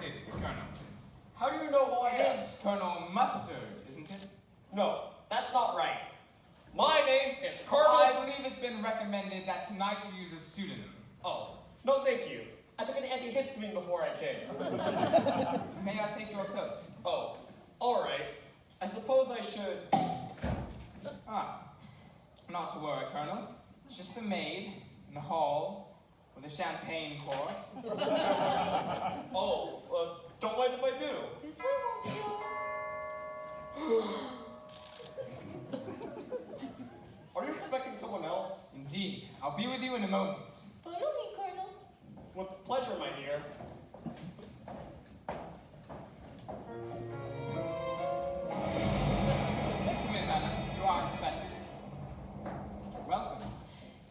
it, Colonel? How do you know who I am? It is Colonel Mustard, isn't it? No, that's not right. My name is Colonel... I believe it's been recommended that tonight you use a pseudonym. Oh, no thank you. I took an antihistamine before I came. May I take your coat? Oh, all right. I suppose I should... Ah, not to worry, Colonel. It's just the maid in the hall with a champagne cork. Oh, don't mind if I do. This way, monsieur. Are you expecting someone else? Indeed. I'll be with you in a moment. Follow me, Colonel. With pleasure, my dear. Come in, madam. You are expected. Welcome.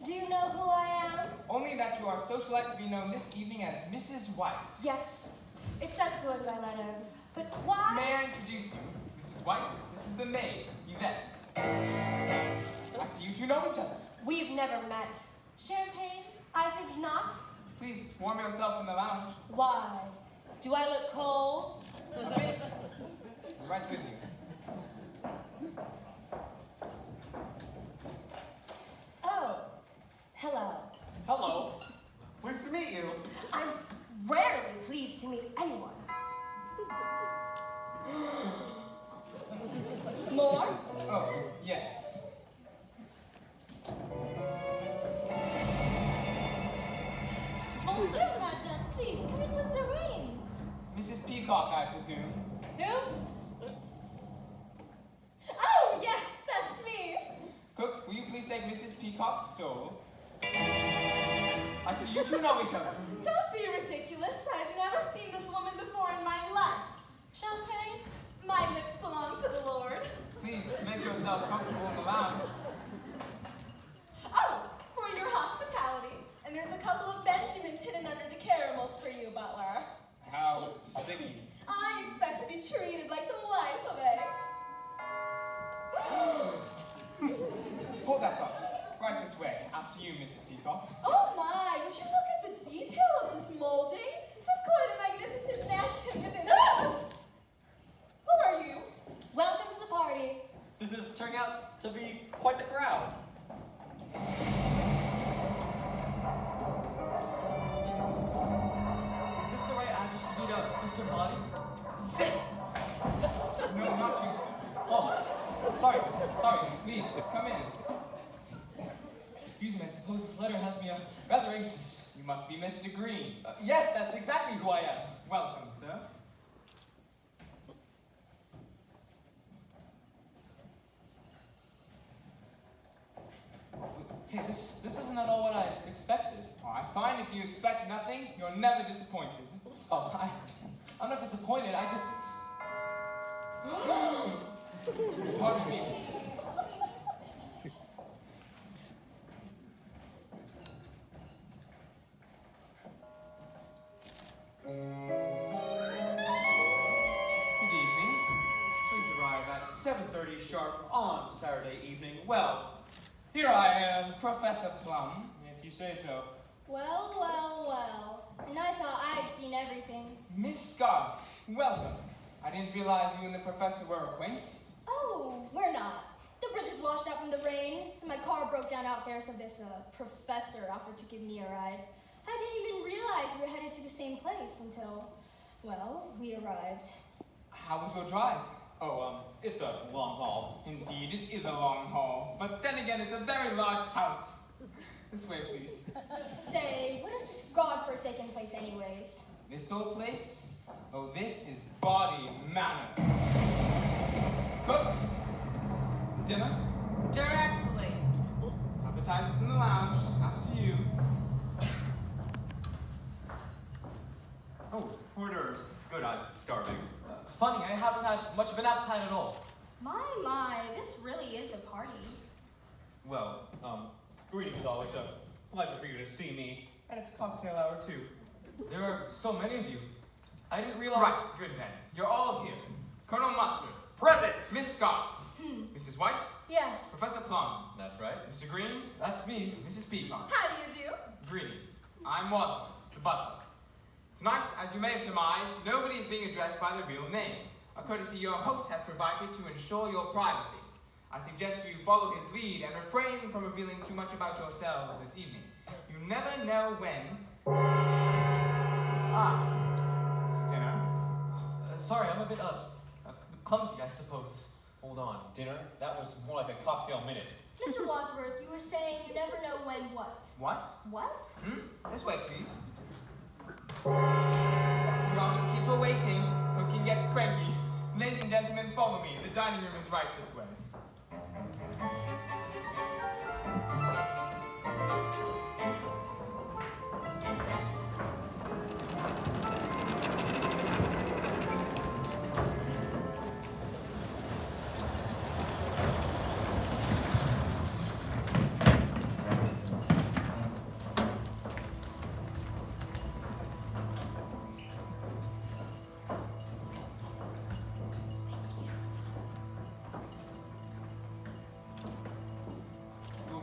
Do you know who I am? Only that you are socialite to be known this evening as Mrs. White. Yes. It said so in my letter. But why? May I introduce you? Mrs. White, this is the maid, Yvette. I see you two know each other. We've never met. Champagne? I think not. Please warm yourself in the lounge. Why? Do I look cold? A bit. I'm right with you. Oh. Hello. Hello. Pleased to meet you. I'm rarely pleased to meet anyone. More? Oh, yes. Bonjour, madame. Please, come in with the rain. Mrs. Peacock, I presume. Who? Oh, yes, that's me. Cook, will you please take Mrs. Peacock's stole? I see you two know each other. Don't be ridiculous. I've never seen this woman before in my life. Champagne? My lips belong to the Lord. Please make yourself comfortable in the lounge. Oh, for your hospitality. And there's a couple of Benjamins hidden under the caramels for you, butler. How sticky. I expect to be treated like the wife of a... Hold that thought. Right this way. After you, Mrs. Peacock. Oh my, would you look at the detail of this molding? This is quite a magnificent mansion, isn't it? Who are you? Welcome to the party. This is turning out to be quite the crowd. Is this the right address to meet up, Mr. Body? Sit! No, not you, sir. Oh, sorry. Please, come in. Excuse me, I suppose this letter has me rather anxious. You must be Mr. Green. Yes, that's exactly who I am. Welcome, sir. Hey, this isn't at all what I expected. Oh, I find if you expect nothing, you're never disappointed. Oh, I'm not disappointed, I just... Pardon me, please. Good evening. Please arrive at 7:30 sharp on Saturday evening. Well, here I am. Professor Plum. If you say so. Well, well, well. And I thought I'd seen everything. Miss Scott, welcome. I didn't realize you and the professor were acquainted. Oh, we're not. The bridge is washed out from the rain, and my car broke down out there, so this professor offered to give me a ride. I didn't even realize we were headed to the same place until, well, we arrived. How was your drive? Oh, it's a long haul. Indeed, it is a long haul. But then again, it's a very large house. This way, please. Say, what is this godforsaken place anyways? This old place? Oh, this is Body Manor. Cook! Dinner? Directly. Appetizers in the lounge. After you. Oh, hors d'oeuvres. Good, I'm starving. Funny, I haven't had much of an appetite at all. My, this really is a party. Well, greetings all. It's a pleasure for you to see me. And it's cocktail hour too. There are so many of you. I didn't realize... Right, good then. You're all here. Colonel Mustard. Present! Miss Scott. Mrs. White. Yes. Professor Plum. That's right. Mr. Green. That's me. Mrs. Peacock. How do you do? Greetings. I'm Wadsworth, the butler. Tonight, as you may have surmised, nobody is being addressed by their real name, a courtesy your host has provided to ensure your privacy. I suggest you follow his lead and refrain from revealing too much about yourselves this evening. You never know when... Dinner? Sorry, I'm a bit, clumsy, I suppose. Hold on, dinner? That was more like a cocktail minute. Mr. Wadsworth, you were saying you never know when what? What? What? This way, please. You often keep her waiting, so can get cranky. Ladies and gentlemen, follow me. The dining room is right this way.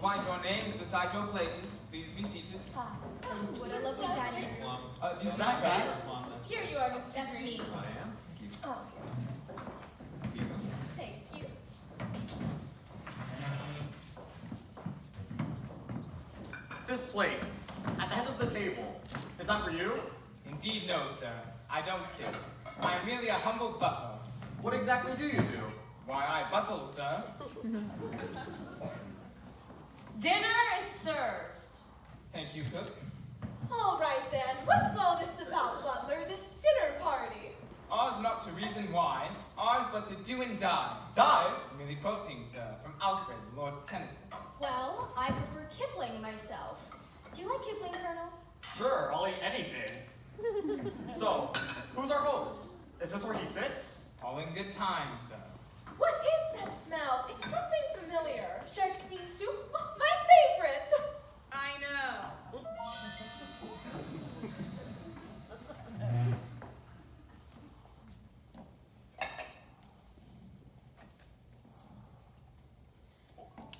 Find your names beside your places. Please be seated. Ah, what a lovely dining room. Do you see my dad? Here you are, Mr. That's Green. me. I am. Thank you. Oh. Thank you. This place, at the head of the table, is that for you? Indeed, no, sir. I don't sit. I am merely a humble butler. What exactly do you do? Why, I buttle, sir. Dinner is served. Thank you, cook. All right then, what's all this about, Butler? This dinner party? Ours not to reason why, ours but to do and die. Die? Merely quoting, sir, from Alfred, Lord Tennyson. Well, I prefer Kipling myself. Do you like Kipling, Colonel? Sure, I'll eat anything. So, who's our host? Is this where he sits? All in good time, sir. What is that smell? It's something familiar. Shark's bean soup? Oh, my favorite! I know.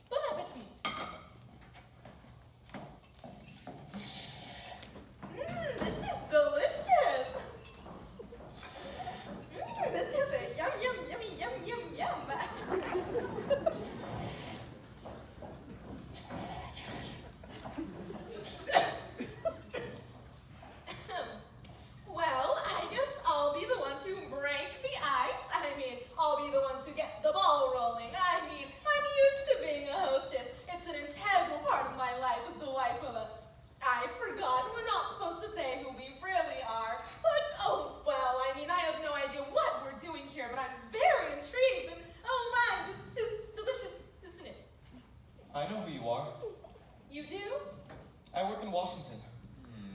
Bon appetit. This is delicious. This is a yum, yum, yummy, yum, yum, yum. Well, I guess I'll be the one to break the ice. I mean, I'll be the one to get the ball rolling. I mean, I'm used to being a hostess. It's an integral part of my life as the wife of a... I forgot, we're not supposed to say who we really are. But, oh, well, I mean, I have no idea what we're doing here, but I'm very intrigued. And, oh my, this soup's delicious, isn't it? I know who you are. You do? I work in Washington.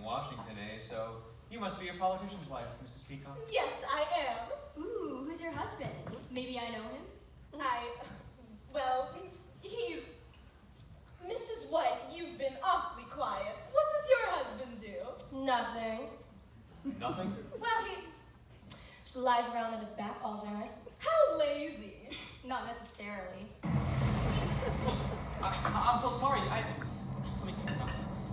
Washington, eh? So you must be a politician's wife, Mrs. Peacock. Yes, I am. Ooh, who's your husband? Maybe I know him? Well, he's... Mrs. White, you've been awfully quiet. What does your husband do? Nothing. Nothing? Well, he... Just lies around on his back all day. How lazy. Not necessarily. I'm so sorry. Let me...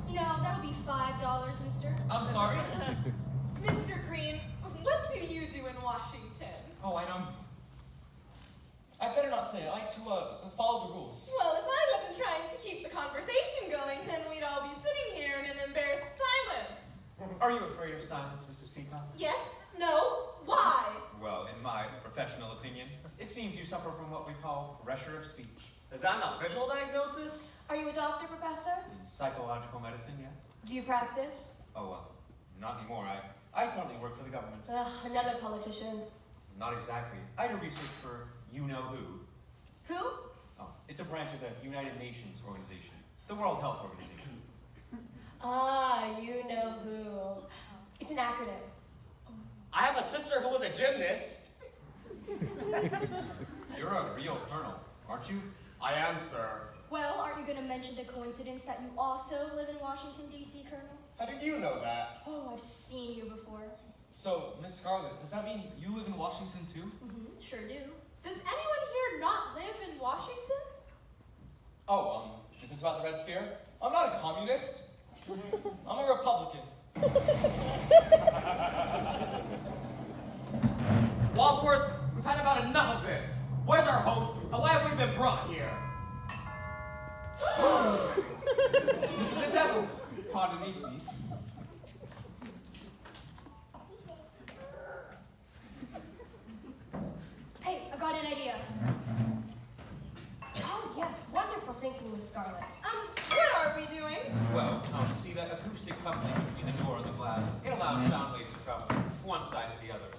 You know, that'll be $5, mister. I'm sorry. Mr. Green, what do you do in Washington? Oh, I better not say it. I like to, follow the rules. Well, if I wasn't trying to keep the conversation going, then we'd all be sitting here in an embarrassed silence. Are you afraid of silence, Mrs. Peacock? Yes? No? Why? Well, in my professional opinion, it seems you suffer from what we call pressure of speech. Is that an official diagnosis? Are you a doctor, Professor? In psychological medicine, yes. Do you practice? Oh, well, not anymore. I currently work for the government. Ugh, another politician. Not exactly. I do research for you-know-who. Who? Oh, it's a branch of the United Nations organization, the World Health Organization. Ah, you know who. It's an acronym. I have a sister who was a gymnast. You're a real colonel, aren't you? I am, sir. Well, aren't you going to mention the coincidence that you also live in Washington, D.C., Colonel? How did you know that? Oh, I've seen you before. So, Miss Scarlett, does that mean you live in Washington too? Sure do. Does anyone here not live in Washington? Oh, is this about the Red Scare? I'm not a communist. I'm a Republican. Wadsworth, we've had about enough of this. Where's our host? And why have we been brought here? The devil! Pardon me, please. Hey, I've got an idea. Oh, yes, wonderful thinking, Miss Scarlet. What are we doing? Well, see that acoustic coupling between the door and the glass? It allows sound waves to travel from one side to the other.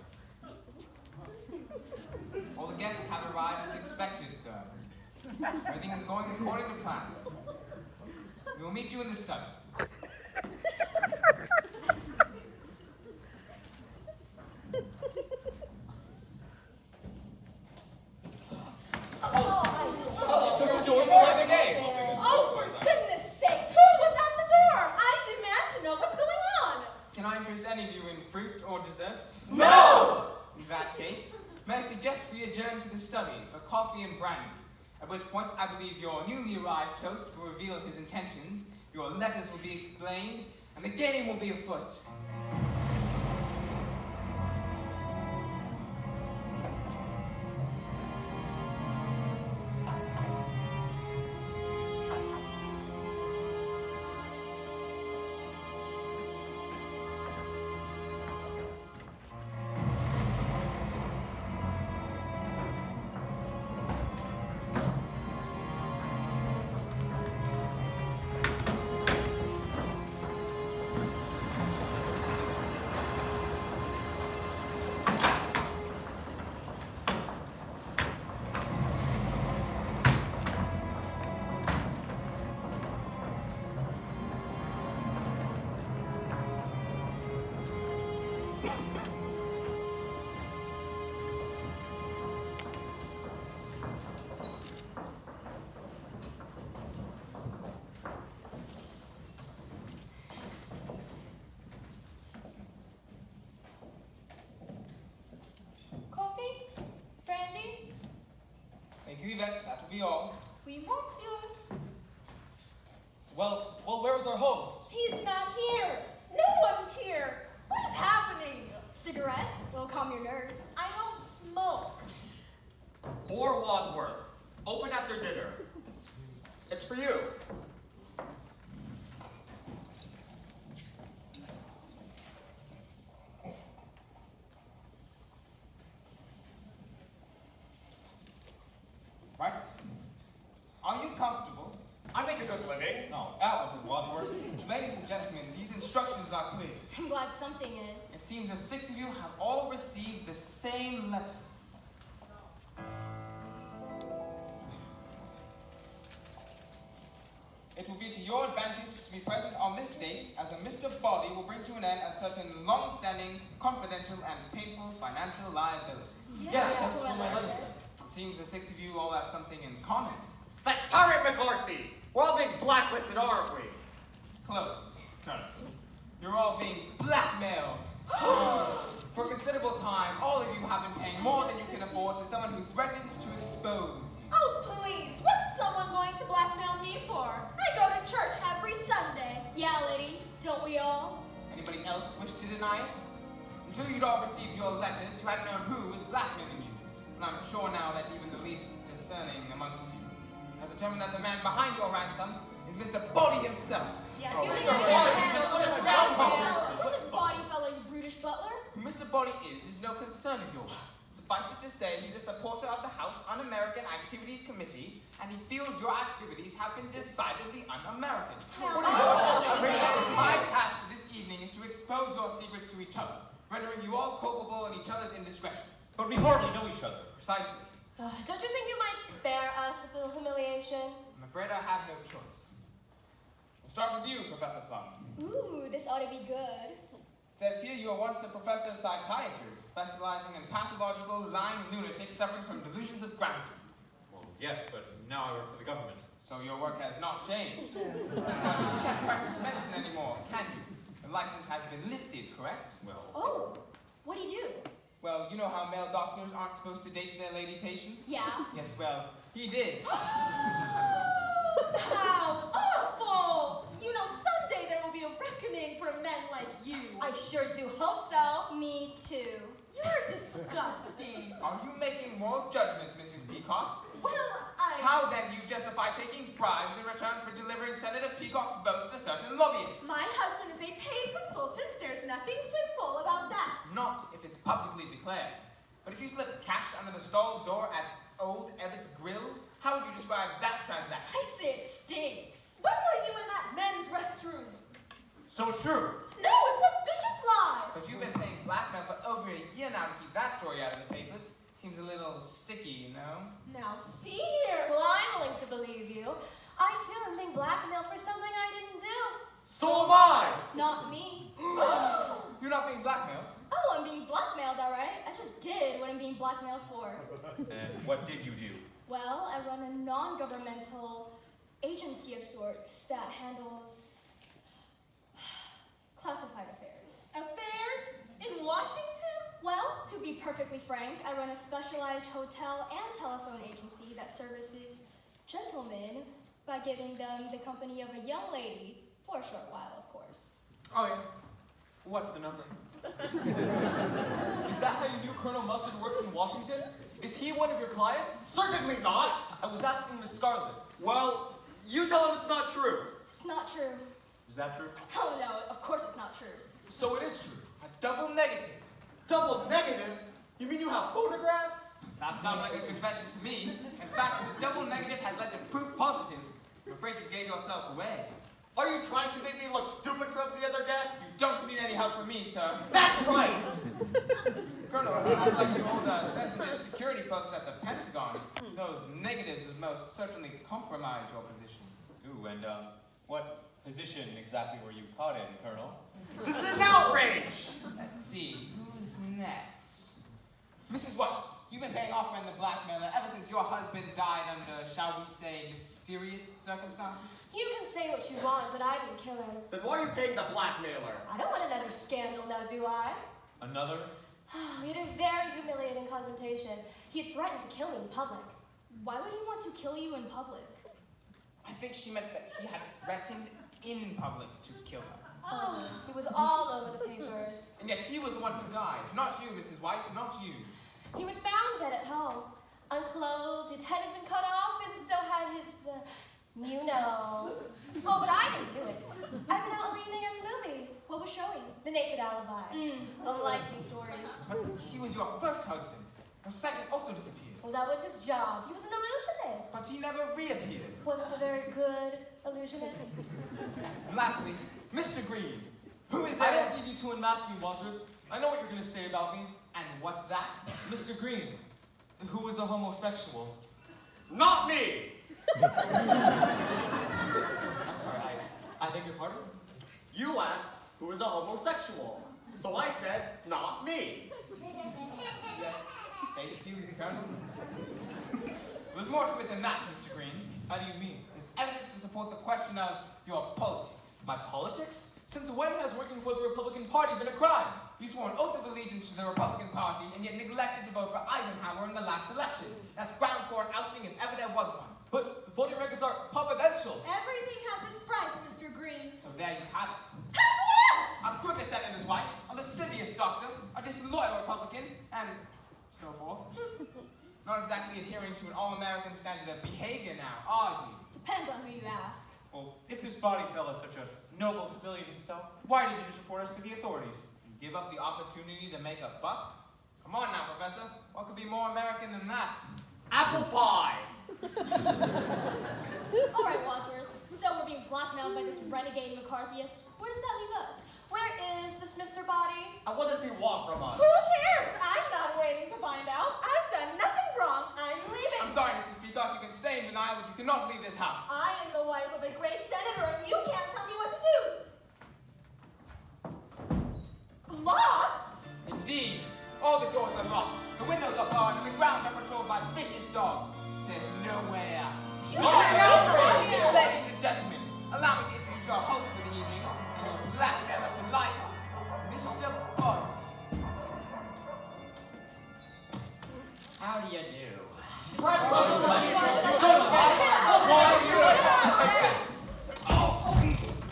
All the guests have arrived as expected, sir. Everything is going according to plan. We will meet you in the study. This is George the game. Oh, for goodness sakes, who was at the door? I demand to know what's going on. Can I interest any of you in fruit or dessert? No! In that case, may I suggest we adjourn to the study for coffee and brandy, at which point I believe your newly arrived host will reveal his intentions, your letters will be explained, and the game will be afoot. Coffee? Brandy? Thank you, Yvette. That will be all. Oui, monsieur. Well, where's our host? He's not here. No one's here. What is happening? Cigarette? It'll calm your nerves. I don't smoke. For Wadsworth. Open after dinner. It's for you. Right? Are you comfortable? I make a good living. No, out of Wadsworth. Ladies and gentlemen, these instructions are clear. I'm glad something is. It seems the 6 of you have all received the same letter. It will be to your advantage to be present on this date, as a Mr. Body will bring to an end a certain long-standing, confidential, and painful financial liability. Yes, that's what my letter said. It seems the 6 of you all have something in common. That tyrant McCarthy! We're all being blacklisted, aren't we? Close, Colonel. You're all being blackmailed. For a considerable time, all of you have been paying more than you can afford to someone who threatens to expose you. Oh, please. What's someone going to blackmail me for? I go to church every Sunday. Yeah, lady. Don't we all? Anybody else wish to deny it? Until you'd all received your letters, you hadn't known who was blackmailing you. And I'm sure now that even the least discerning amongst you has determined that the man behind your ransom is Mr. Body himself. Yes. Oh, You Mr. think Body. Who's this body fellow, you brutish butler? Who Mr. Body is no concern of yours. Suffice it to say, he's a supporter of the House Un-American Activities Committee, and he feels your activities have been decidedly un-American. My task for this evening is to expose your secrets to each other, rendering you all culpable in each other's indiscretions. But we hardly know each other. Precisely. Don't you think you might spare us the little humiliation? I'm afraid I have no choice. We'll start with you, Professor Plum. Ooh, this ought to be good. It says here you are once a professor of psychiatry, specializing in pathological lying lunatics suffering from delusions of grandeur. Well, yes, but now I work for the government. So your work has not changed. You can't practice medicine anymore, can you? The license has been lifted, correct? Well, Oh, what'd he do? Well, you know how male doctors aren't supposed to date their lady patients? Yeah. Yes, well, he did. How awful! You know, someday there will be a reckoning for men like you. sure do hope so. Me too. You're disgusting. Are you making moral judgments, Mrs. Peacock? Well, How then do you justify taking bribes in return for delivering Senator Peacock's votes to certain lobbyists? My husband is a paid consultant. There's nothing sinful about that. Not if it's publicly declared. But if you slip cash under the stall door at Old Ebbets Grill, how would you describe that transaction? I'd say it stinks. When were you in that men's restroom? So it's true. No, it's a vicious lie. But you've been paying blackmail for over a year now to keep that story out of the papers. Seems a little sticky, you know? Now see here. Well, I'm willing to believe you. I too am being blackmailed for something I didn't do. So am I! Not me. You're not being blackmailed. Oh, I'm being blackmailed, all right? I just did what I'm being blackmailed for. And what did you do? Well, I run a non-governmental agency of sorts that handles classified affairs. Affairs in Washington? Well, to be perfectly frank, I run a specialized hotel and telephone agency that services gentlemen by giving them the company of a young lady for a short while, of course. Oh, yeah. What's the number? Is that how you knew Colonel Mustard works in Washington? Is he one of your clients? Certainly not! I was asking Miss Scarlet. Well, you tell him it's not true. It's not true. Is that true? Oh no, of course it's not true. So it is true. A double negative. Double negative? You mean you have photographs? That sounds like a confession to me. In fact, the double negative has led to proof positive. I'm afraid you gave yourself away. Are you trying to make me look stupid from the other guests? You don't need any help from me, sir. That's right! Colonel, I'd like you hold a sensitive security post at the Pentagon. Those negatives would most certainly compromise your position. Ooh, and what position exactly were you caught in, Colonel? This is an outrage! Let's see, who's next? Mrs. White, you've been paying off friend the blackmailer ever since your husband died under, shall we say, mysterious circumstances? You can say what you want, but I didn't kill him. Then why are you paying the blackmailer? I don't want another scandal now, do I? Another? We had a very humiliating confrontation. He had threatened to kill me in public. Why would he want to kill you in public? I think she meant that he had threatened in public to kill her. Oh, he was all over the papers. And yet he was the one who died. Not you, Mrs. White, not you. He was found dead at home, unclothed, his head had been cut off, and so had his, you know. Oh, but I didn't do it. I've been out all evening at the movies. What was showing? The Naked Alibi. Unlikely story. But he was your first husband. Your second also disappeared. Well, that was his job. He was an illusionist. But he never reappeared. Wasn't a very good illusionist. And lastly, Mr. Green. Who is I that? don't need you to unmask me, Walter. I know what you're gonna say about me. And what's that? Mr. Green, who is a homosexual. Not me! I'm sorry, I beg your pardon? You asked who is a homosexual. So I said, not me. Yes, thank you, Colonel. There's more to it than that, Mr. Green. How do you mean? There's evidence to support the question of your politics. My politics? Since when has working for the Republican Party been a crime? You swore an oath of allegiance to the Republican Party and yet neglected to vote for Eisenhower in the last election. That's grounds for an ousting if ever there was one. But voting records are confidential. Everything has its price, Mr. Green. So there you have it. Have what? A crooked senator's wife, a lascivious doctor, a disloyal Republican, and so forth. Not exactly adhering to an all-American standard of behavior now, are you? Depends on who you ask. Well, if this body fella is such a noble civilian himself, why did he just report us to the authorities? And give up the opportunity to make a buck? Come on now, Professor. What could be more American than that? Apple pie! All right, Wadsworth. So we're being blackmailed by this renegade McCarthyist. Where does that leave us? Where is this Mr. Body? And what does he want from us? Who cares? I'm not waiting to find out. I've done nothing wrong. I'm leaving. I'm sorry, Mrs. Peacock, you can stay in denial, but you cannot leave this house. I am the wife of a great senator, and you can't tell me what to do. Locked? Indeed. All the doors are locked, the windows are barred, and the grounds are patrolled by vicious dogs. There's no way out. Ladies and gentlemen, allow me to introduce your host for the evening, and your blackmailer for life, Mr. Body. How do you do?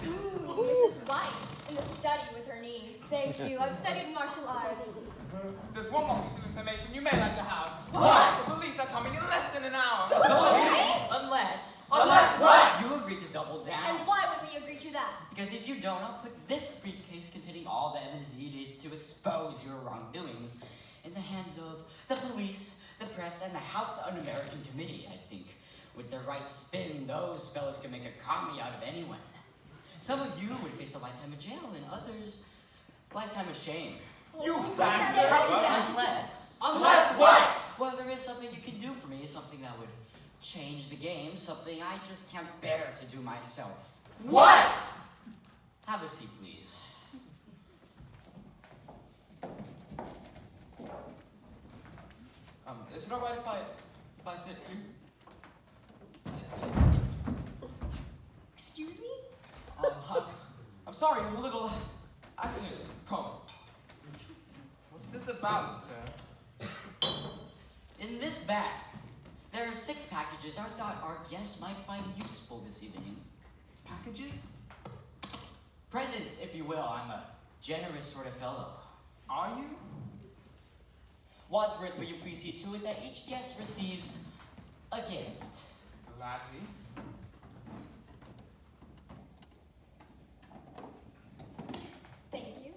Ooh, Mrs. White. right in the study with her knee. Thank you. I've studied martial arts. There's one more piece of information you may like to have. What? The police are coming in less than an hour. Unless what? You agree to double down. And why would we agree to that? Because if you don't, I'll put this briefcase containing all the evidence needed to expose your wrongdoings in the hands of the police, the press, and the House Un-American Committee, I think. With the right spin, those fellows can make a commie out of anyone. Some of you would face a lifetime of jail, and others, lifetime of shame. You bastard! Unless what? Well, there is something you can do for me, something that would change the game, something I just can't bear to do myself. What? Have a seat, please. Is it alright if I sit here? Excuse me? I'm sorry, I'm a little accident prone. What's this about, sir? In this bag, there are 6 packages I thought our guests might find useful this evening. Packages? Presents, if you will. I'm a generous sort of fellow. Are you? Wadsworth, will you please see to it that each guest receives a gift? Gladly. Thank you.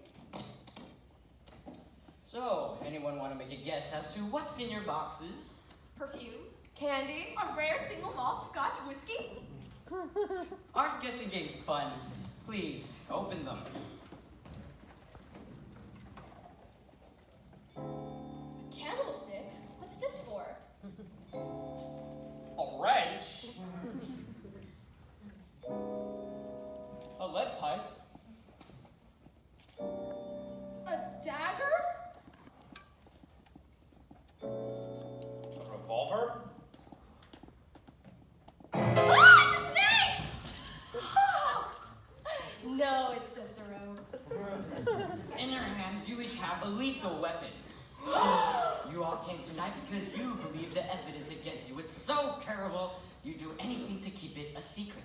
So, anyone want to make a guess as to what's in your boxes? Perfume, Candy? a rare single malt Scotch whiskey. Aren't guessing games fun? Please, open them. Candlestick? What's this for? A wrench? A lead pipe? A dagger? A revolver? No, it's just a robe. In your hands, you each have a lethal weapon. You all came tonight because you believe the evidence against you is so terrible, you'd do anything to keep it a secret.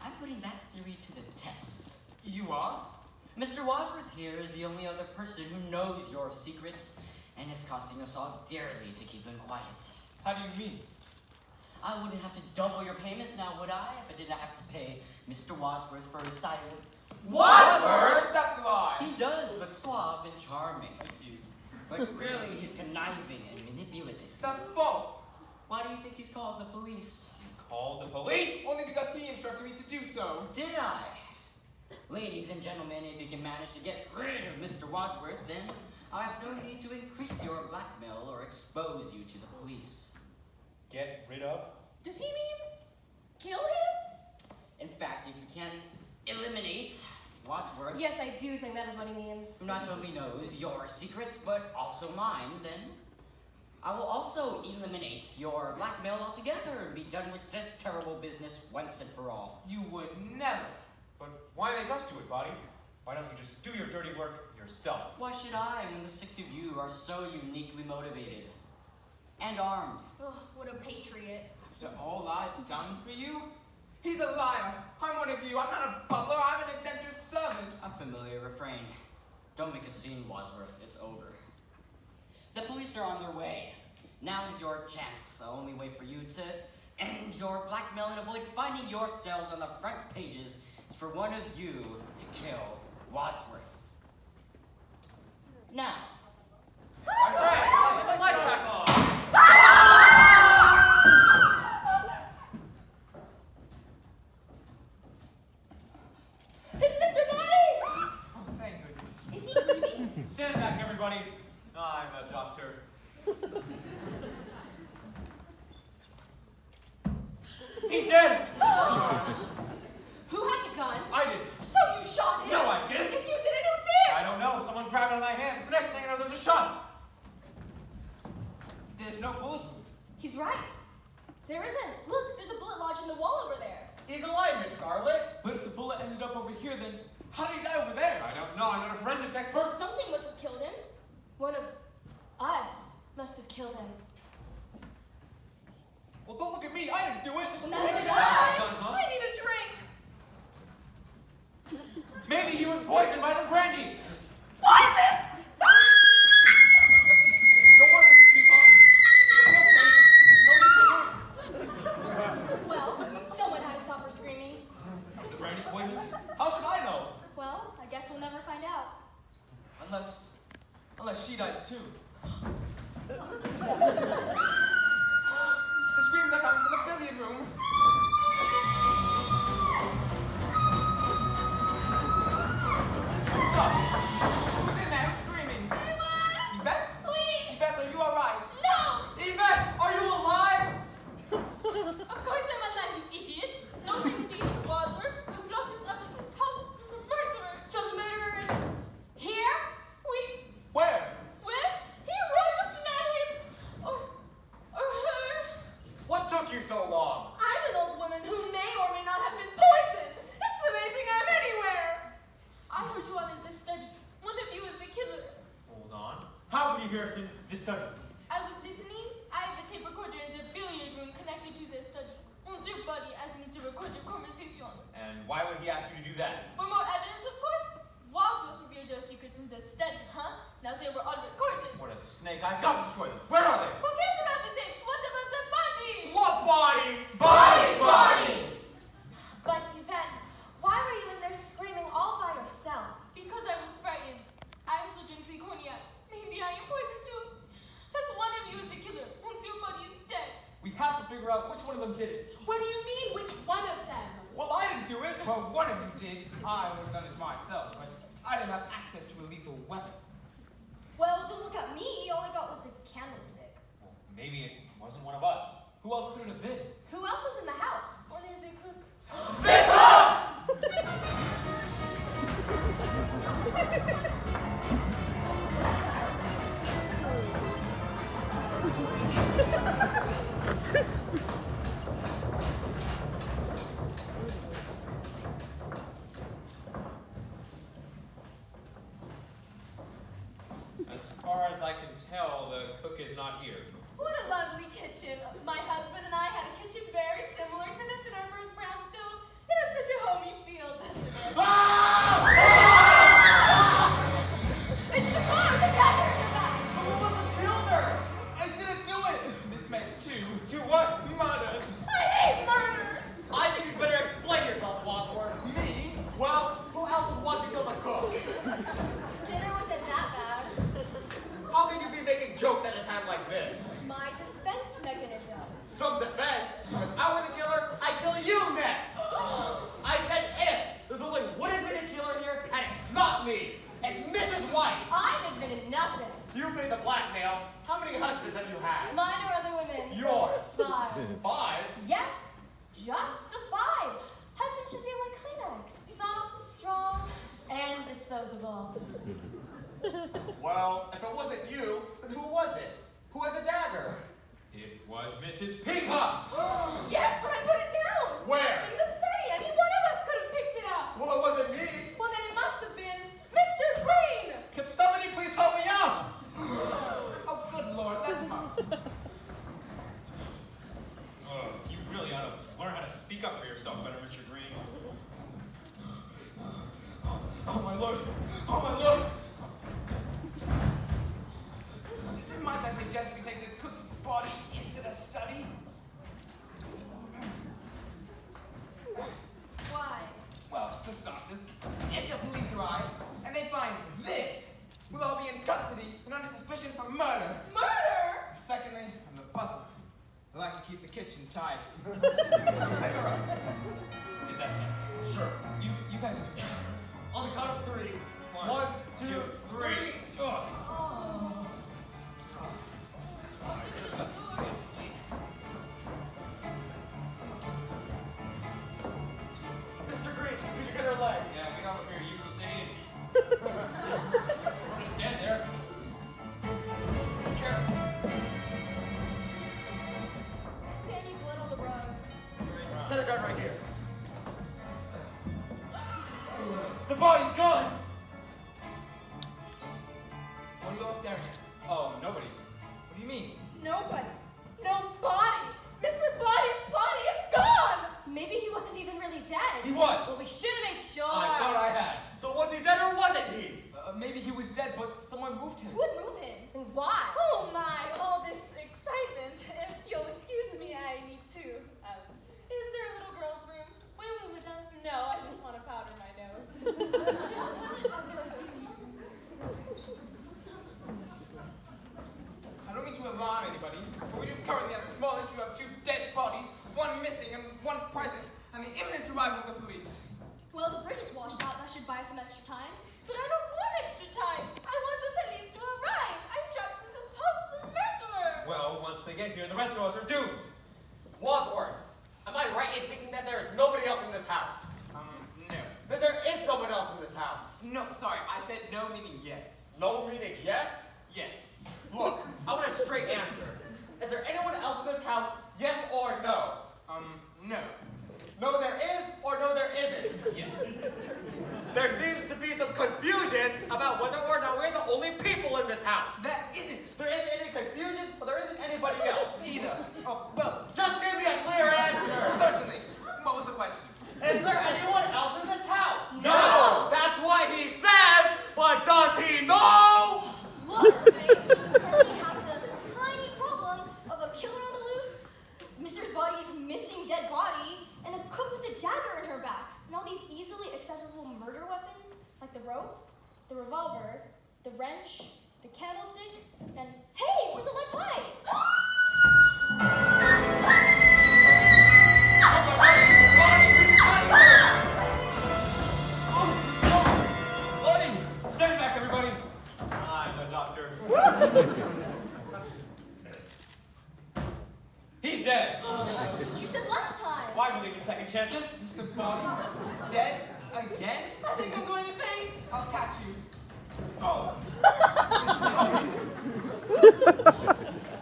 I'm putting that theory to the test. You are? Mr. Wadsworth here is the only other person who knows your secrets and is costing us all dearly to keep them quiet. How do you mean? I wouldn't have to double your payments now, would I, if I didn't have to pay Mr. Wadsworth for his silence? Wadsworth? That's a lie. He does look suave and charming, but really he's conniving and manipulative. That's false. Why do you think he's called the police? Call the police? Only because he instructed me to do so. Did I? Ladies and gentlemen, if you can manage to get rid of Mr. Wadsworth, then I have no need to increase your blackmail or expose you to the police. Get rid of? Does he mean kill him? In fact, if you can eliminate Wadsworth, Yes, I do think that is what he means. who not only knows your secrets, but also mine, then I will also eliminate your blackmail altogether and be done with this terrible business once and for all. You would never. But why make us do it, Buddy? Why don't you just do your dirty work yourself? Why should I when the 6 of you are so uniquely motivated and armed? Oh, what a patriot. After all I've done for you? He's a liar. I'm one of you. I'm not a butler. I'm an indentured servant. A familiar refrain. Don't make a scene, Wadsworth. It's over. The police are on their way. Now is your chance. The only way for you to end your blackmail and avoid finding yourselves on the front pages is for one of you to kill Wadsworth. Now, All right. Put the lights back on. It's Mr. Body! Oh, thank goodness. Is he breathing? Stand back, everybody. I'm a doctor. He's dead! Who had the gun? I did. So you shot him? No, I didn't. If you didn't, who did? I don't know. Someone grabbed it out of my hand. The next thing I know, there's a shot. There's no bullet. He's right. There isn't. Look, there's a bullet lodged in the wall over there. Eagle eye, Miss Scarlet. But if the bullet ended up over here, then how did he die over there? I don't know. I'm not a forensics expert. Something must have killed him. One of us must have killed him. Well, don't look at me. I didn't do it. Well, neither did I. Gun, huh? I need a drink. he was poisoned by the brandy. Poison! Don't worry, Mrs. CluePt. It'll be okay. There's no need to worry. Well, someone had to stop her screaming. Was the brandy poisoned? How should I know? Well, I guess we'll never find out. Unless she dies too. The screams are coming from the billiard room. Stop. Who's in there? Who's screaming? Yvette? Oui. Yvette, are you alright? No! Yvette, are you alive? Of course I'm alive, you idiot. No thanks to you, Wadsworth. Who locked us up in this house is a murderer. So the murderer is here? Oui. Where? Well, here we're looking at him. Or her. What took you so long? I'm an old woman who may or may not have been poisoned. It's amazing I'm anywhere. I heard you all in the study. One of you is the killer. Hold on. How could you hear us in the study? I was listening. I have a tape recorder in the billiard room connected to the study. Monsieur Buddy asked me to record your conversation. And why would he ask you to do that? For more evidence, of course. Wadsworth revealed your secrets in the study, huh? Now they were all recorded. What a snake. I've got to destroy them. Where are they? Who cares about the tapes? What about the body? What body? Body's body! But Yvette, why were you in there screaming all by yourself? Because I was frightened. I also drink the cognac. Maybe I am poisoned too. As one of you is the killer. Monsieur Buddy is dead. We have to figure out which one of them did it. What do you mean, which one of them? Well, I didn't do it. Well, one of you did. I would have done it myself, but I didn't have access to a lethal weapon. Well, don't look at me. All I got was a candlestick. Well, maybe it wasn't one of us. Who else could it have been? Who else is in the house? One is a cook. As far as I can tell, the cook is not here. What a lovely kitchen. My husband and I had a kitchen very similar to this in our first brownstone. It has such a homey feel, doesn't it? It's the car! The dagger in her back! Someone must have killed her. I didn't do it. This makes two. Do what? Murders. I hate murders! I think you'd better explain yourself, Wadsworth. Me? Well, who else would want to kill the cook? Dinner wasn't that bad. How can you be making jokes at a time like this? My defense mechanism. Some defense. If I were the killer, I'd kill you next. I said if. There's only one admitted killer here, and it's not me. It's Mrs. White. I've admitted nothing. You paid the blackmail. How many husbands have you had? Mine or other women? Yours. 5. 5? Yes, just the 5. Husbands should be like Kleenex. Soft, strong, and disposable. Well, if it wasn't you, then who was it? Who had the dagger? It was Mrs. Peacock. Yes, but I put it down! Where? In the study. Any one of us could have picked it up. Well, it wasn't me. Well, then it must have been Mr. Green! Can somebody please help me out? Oh, good lord, that's my... You really ought to learn how to speak up for yourself better, Mr. Green. Oh my lord. Oh my lord. Might I suggest we take the cook's body into the study? Why? Well, for starters, if the police arrive and they find this, we'll all be in custody and under suspicion for murder. Murder! Secondly, I'm a puzzle. I like to keep the kitchen tidy. Did that sound? Sure. You guys do. On the count of 3. 1, 2, 3. Ugh. Mr. Green, could you get her legs? Yeah, get over here, you useless idiot. Just stand there. Careful. Any blood on the rug? Set a gun right here. The body's gone. What are you all staring at? Oh, nobody. What do you mean? Nobody. No body. Mr. Body's body, it's gone! Maybe he wasn't even really dead. He was. Well, we should have made sure. I thought I had. So was he Maybe he was dead, but someone moved him. Who would move him? And why? Oh my, all this excitement. If you'll excuse me, I need to. Is there a little girl's room? Wait, we're done. No, I just want to powder my nose. I don't mean to alarm anybody, but we do currently have the small issue of 2 dead bodies, 1 missing and 1 present, and the imminent arrival of the police. Well, the bridge is washed out. That should buy some extra time. But I don't want extra time. I want the police to arrive. I'm trapped in this house as a murderer. Well, once they get here, the rest of us are doomed. Wadsworth, am I right in thinking that there is nobody else in this house? No. That there is someone else in this house? No, sorry, I said no meaning yes. No meaning yes? Yes. Look, I want a straight answer. Is there anyone else in this house, yes or no? No. No there is, or no there isn't? Yes. There seems to be some confusion about whether or not we're the only people in this house. That isn't. There isn't any confusion, but there isn't anybody else. Either. Oh, well, Just give me a clear answer. certainly. What was the question? Is there anyone else in this house? No! That's what he says, but does he know? Look, Ray, we currently have the tiny problem of a killer on the loose, Mr. Buddy's missing dead body, and a cook with a dagger in her back, and all these easily accessible murder weapons, like the rope, the revolver, the wrench, the candlestick, and hey, where's the lead pipe? Stand back, everybody. I'm a doctor. He's dead. You said last time. Why believe in second chances? Mr. Body? Dead? Again? I think I'm going to faint. I'll catch you. Oh!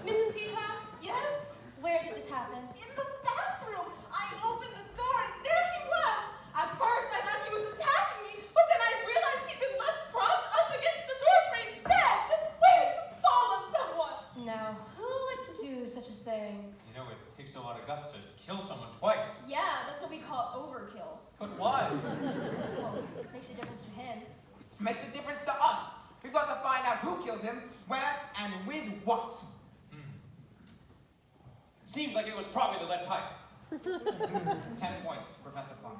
Mrs. Peacock, Yes? where did this happen? In the bathroom. I opened the door and there he was. At first I thought he was attacking me, but then I realized he'd been left propped up against the doorframe, dead, just waiting to fall on someone. Now, who would do such a thing? You know, it takes a lot of guts to kill someone twice. Yeah, that's what we call overkill. But why? Well, makes a difference to him. Makes a difference to us. We've got to find out who killed him, where, and with what. Seems like it was probably the lead pipe. 10 points, Professor Plum.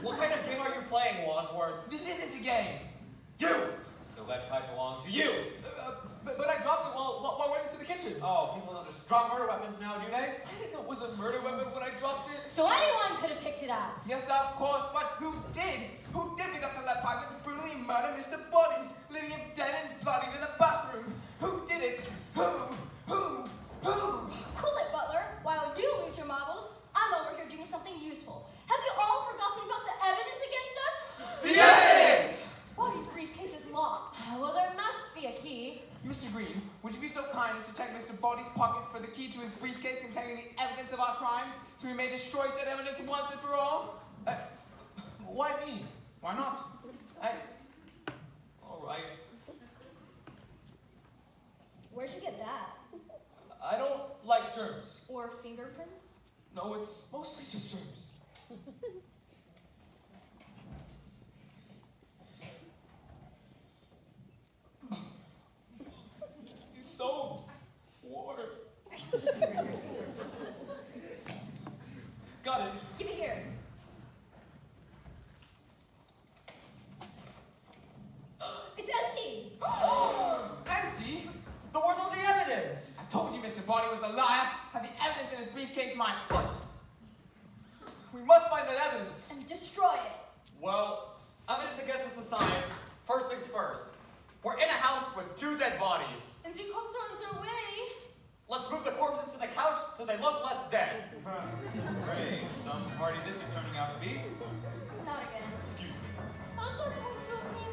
What kind of game are you playing, Wadsworth? This isn't a game. You! The lead pipe belonged to you! But I dropped it while I went into the kitchen. Oh, people don't just drop murder weapons now, do they? I didn't know it was a murder weapon when I dropped it. So anyone could have picked it up. Yes, of course, but who did? Who did pick up the lead pipe and brutally murder Mr. Body, leaving him dead and bloodied in the bathroom? Who did it? Who? Cool it, Butler. While you lose your marbles, I'm over here doing something useful. Have you all forgotten about the evidence against us? The evidence! Body's briefcase is locked. Well, there must be a key. Mr. Green, would you be so kind as to check Mr. Body's pockets for the key to his briefcase containing the evidence of our crimes, so we may destroy said evidence once and for all? Why me? Why not? All right. Where'd you get that? I don't like germs. Or fingerprints? No, it's mostly just germs. It's so warm. Got it. Give it here. It's empty! Empty? But where's all the evidence? I told you Mr. Body was a liar. Had the evidence in his briefcase my foot. We must find that evidence. And destroy it. Well, evidence against us aside, first things first. We're in a house with 2 dead bodies. And the cops are on their way. Let's move the corpses to the couch so they look less dead. Great. Some party this is turning out to be. Not again. Excuse me. Uncle's home to open.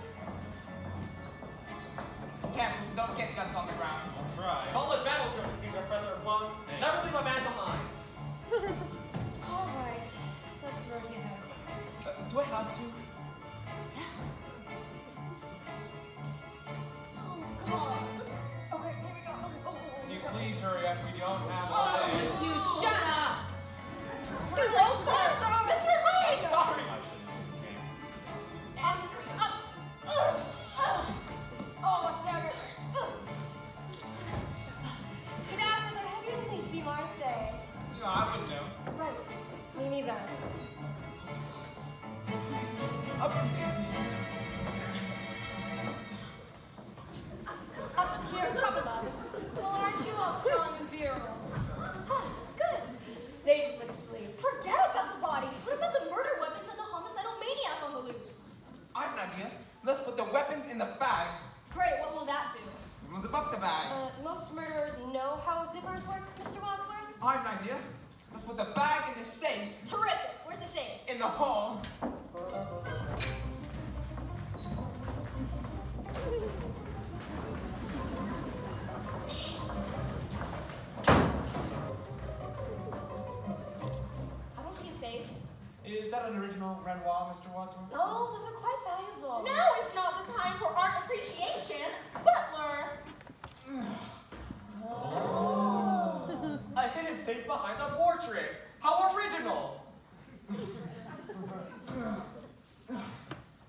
Careful, don't get guts on the ground. I'll try. Solid battlefield, Professor Plum. Thanks. Never leave a man behind. All right, let's roll ahead. Do I have to? Oh, God. Okay, here we go. Can you please hurry up? We don't have all day. Would you shut up? You're so sorry, Mr. White! Sorry. I shouldn't. Okay. On 3, up. in the bag. Great, what will that do? We will zip up the bag. Most murderers know how zippers work, Mr. Wadsworth. I have an idea. Let's put the bag in the safe Terrific. Where's the safe? in the hall. I don't see a safe. Is that an original Renoir, Mr. Wadsworth? Oh, those are quite valuable. Now is not the time for art appreciation. Butler! A hidden safe behind a portrait. How original!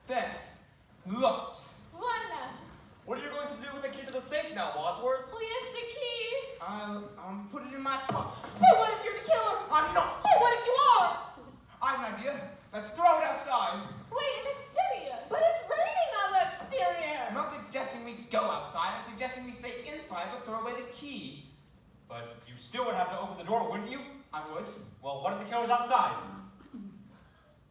There. Locked. Voila. What are you going to do with the key to the safe now, Wadsworth? Here's the key. I'll put it in my pocket. But what if you're the killer? I'm not. But what if you are? I have an idea. Let's throw it outside. Wait, an exterior. But it's raining on the exterior. I'm not suggesting we go outside. I'm suggesting we stay inside but throw away the key. But you still would have to open the door, wouldn't you? I would. Well, what if the killer's outside?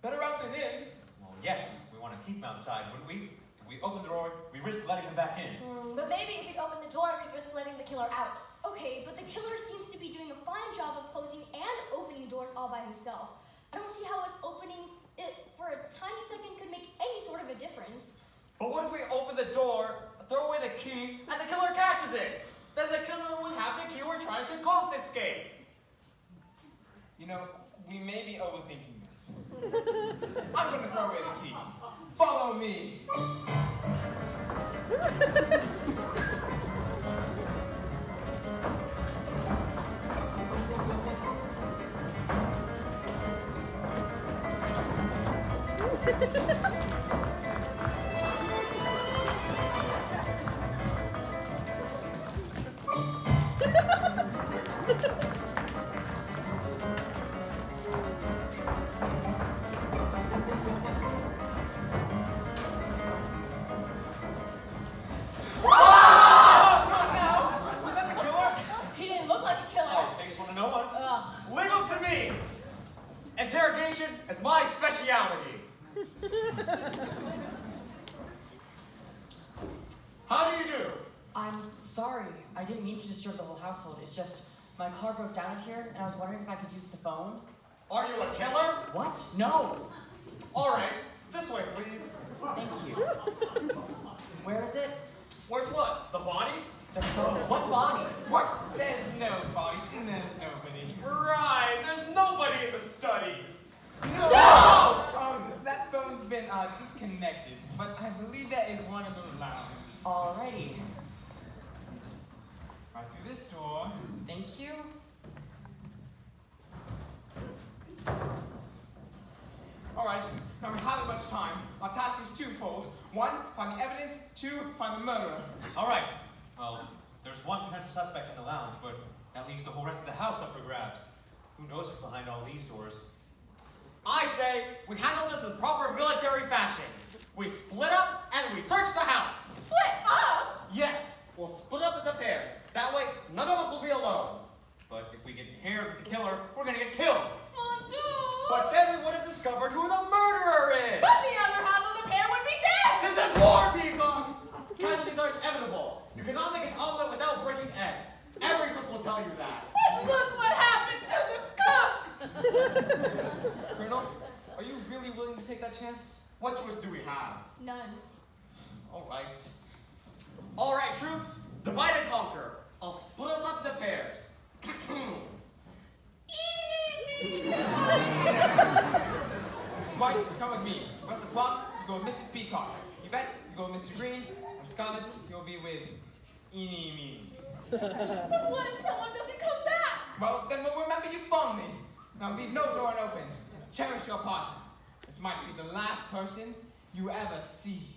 Better out than in. Well, yes, we want to keep him outside, wouldn't we? If we open the door, we risk letting him back in. But maybe if we open the door, we risk letting the killer out. Okay, but the killer seems to be doing a fine job of closing and opening the doors all by himself. I don't see how us opening it for a tiny second could make any sort of a difference. But what if we open the door, throw away the key, and the killer catches it? Then the killer would have the key we're trying to confiscate. You know, we may be overthinking this. I'm gonna throw away the key. Follow me. Was that the killer? He didn't look like a killer. Oh, takes one to know one. Ugh. Leave him to me! Interrogation is my specialty. How do you do? I'm sorry. I didn't mean to disturb the whole household. It's just my car broke down here, and I was wondering if I could use the phone. Are you a killer? What? No. All right, this way, please. Thank you. Where is it? Where's what? The body? The phone. What body? What? There's no body. There's nobody. Right, there's nobody in the study. No! That phone's been disconnected, but I believe that is one of the lounge. Alrighty. Right through this door. Thank you. Alright, now we haven't much time. Our task is twofold. One, find the evidence. Two, find the murderer. All right. Well, there's one potential suspect in the lounge, but that leaves the whole rest of the house up for grabs. Who knows what's behind all these doors? I say we handle this in proper military fashion. We split up and we search the house. Split up? Yes, we'll split up into pairs. That way, none of us will be alone. But if we get paired with the killer, we're gonna get killed. Mon Dieu. But then we would have discovered who the murderer is. But the other half of the pair would be dead! This is war, Peacock! Casualties are inevitable. You cannot make an omelet without breaking eggs. Every cook will tell you that. But look what happened to the cook! Colonel, are you really willing to take that chance? What choice do we have? None. Alright. All right, troops, divide and conquer. I'll split us up into pairs. Mike, come with me. Professor Plum, you go with Mrs. Peacock. Yvette, you go with Mr. Green. And Scarlett, you'll be with Eenie Meenie. But what if someone doesn't come back? Well, then we'll remember you phoned me. Now leave no door unopened. Cherish your partner. This might be the last person you ever see.